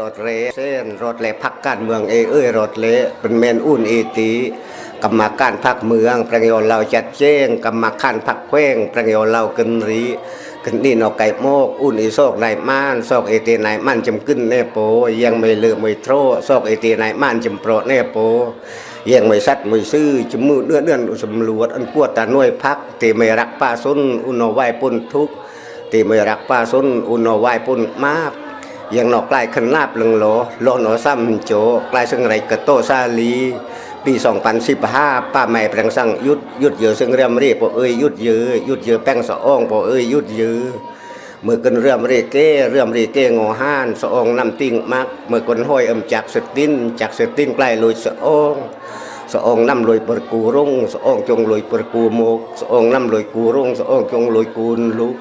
รถเละเส้นรถเละพักการเมืองรถเละเป็นเมนอุ่นตีกรรมการพักเมืองประโยชน์เราจัดเจ้งกรรมการพักแขวงประโยชน์เรากันรีกันนี่นอไก่โมกอุ่นโซกนายม่านโซกตีนายม่านจำขึ้นแน่โปยังไม่เลือกไม่โตรโซกตีนายม่านจำโปรแน่โปยังไม่ซัดไม่ซื้อจมูกเนื้อสำรวจอันกวดตาหน่วยพักตีไม่รักป้าซุนอุนเอาไว้ปุ่นทุกตีไม่รักป้าซุนอุนเอาไว้ปุ่นมากยังนอกใกล้ขนาบลึงโลหนอซ้ำโจใกล้ซึ่งไรกระโตซาลีปี2015ป้าแม่แปลงสั่งยุดเยอะซึ่งเรื่องรีปอยุดเยอะแป้งสะอ้องปอยุดเยอะเมื่อกันเรื่องรีเก้งอห้านสะอ้องน้ำติ้งมักเมื่อคนห้อยจากสตินใกล้ลอยสะอ้องน้ำลอยปรกูรุ่งสะอ้องจงลอยปรกูโมกสะอ้องน้ำลอยกูรุ่งสะอ้องจงลอยกูนลุก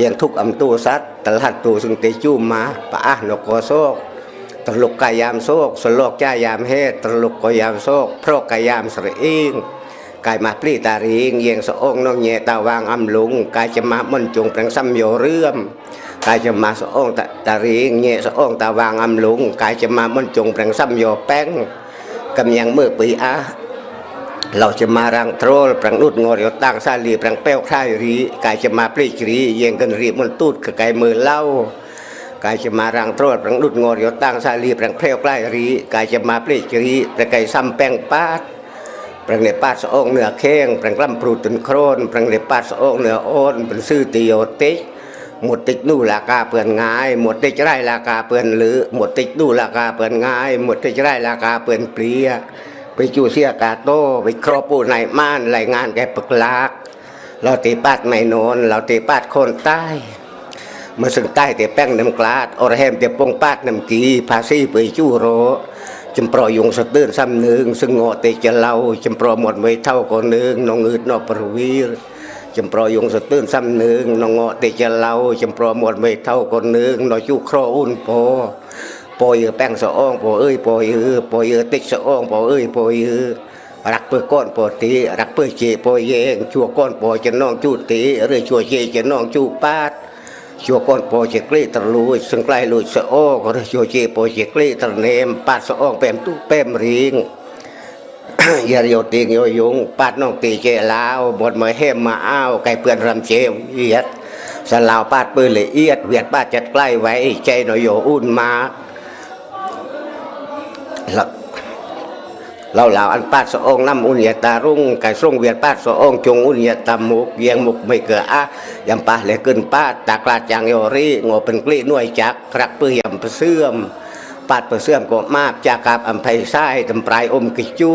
ยังทุกอำตัวซัดตลาดตัวซึ่งเตจูมาป้านกโซกตลกกายามโซกสลกจ้ายามเฮตลกกายามโซกเพราะกายามสระอิงกายมาปลีตาริงยังสะองน้องเงตาวางอำลุงกายจะมามันจงแปลงซ้ำโยเรื่อมกายจะมาสะองตาริงเงสะองตาวางอำลุงกายจะมามันจงแปลงซ้ำโยแป้งกำยังเมื่อปีเราจะมารังโทรลปรังนุดงอเรียวตั้งซาลีปรังเป้วคลายรีกายจะมาปลีกรียังกันรีมันตูดกับกายมือเล่ากายจะมารังโทรลปรังนุดงอเรียวตั้งซาลีปรังเป้วคลายรีกายจะมาปลีกรีแต่กายซ้ำแป้งปาดปรังเนปาดสะองเหนือเข่งปรังกล้ำปรูดตุนโครนปรังเนปาดสะองเหนือโอนเป็นซื่อตีโอติหมดติดนู่ลากาเปื่อนง่ายหมดติดไรลากาเปื่อนหรือหมดติดนู่ลากาเปื่อนง่ายหมดติดไรลากาเปื่อนเปลี่ยไปจูเสียกาโต้ไปครอบปูนายม่านรายงานแกปึกลักเราตีปาดไม่นอนเราตีปาดคนใต้เมื่อสึงใต้ตีแป้งน้ำกลาดอรแฮมตีปงปาดน้ำกีภาษีไปจูโรจำปรอยงสะตื้นซ้ำหนึ่งซึ่งงอตีจะเล่าจำปรอหมดไม่เท่าคนหนึ่งนองอืดนอประวีรจำปรอยงสะตื้นซ้ำหนึ่งนองงอตีจะเล่าจำปรอหมดไม่เท่าคนหนึ่งนอจูครออุ่นโปอยแป้งสะอ้องปอยติ๊กสะอ้องปอยรักเพื่อก้อนปอตีรักเพื่อเจปอยเองชัวก้อนปอจะน้องจูตีหรือชัวเจจะน้องจูปาดชัวก้อนปอจะกลีตะลุยซึ่งใกล้ลุยสะอ้องหรือชัวเจปอจะกลีตะเนมปาดสะอ้องแปมตู้แปมริงยาโยติงโยยุงปาดน้องตีเจลาวหมดมาเฮมมาอ้าวไก่เปื่อนรำเจวเอียดสลาวปาดปืนละเอียดเวียดปาดจัดใกล้ไว้ใจหน่อยโยอุ่นมาเราอันปาดสะองน้ำอุญญาตารุ่งไก่ส่งเวียนปาดสะองจงอุญญาตามุกเยียงมุกไม่เกิดยำปาเลยขึ้นปาดตากลาดจางโยรีงอเป็นกลีหน่วยจักรักเปื่อยำเสื่อมปาดเสื่อมก็มาจากกับอัมไพไส้ตำปลายอมกิจู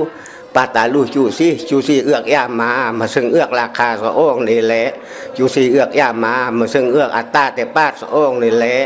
ปาตาลูจูซี่เอือกยามาซึ่งเอือกราคาสะองนี่แหละจูซี่เอือกยามาซึ่งเอือกอัตตาแต่ปาดสะองนี่แหละ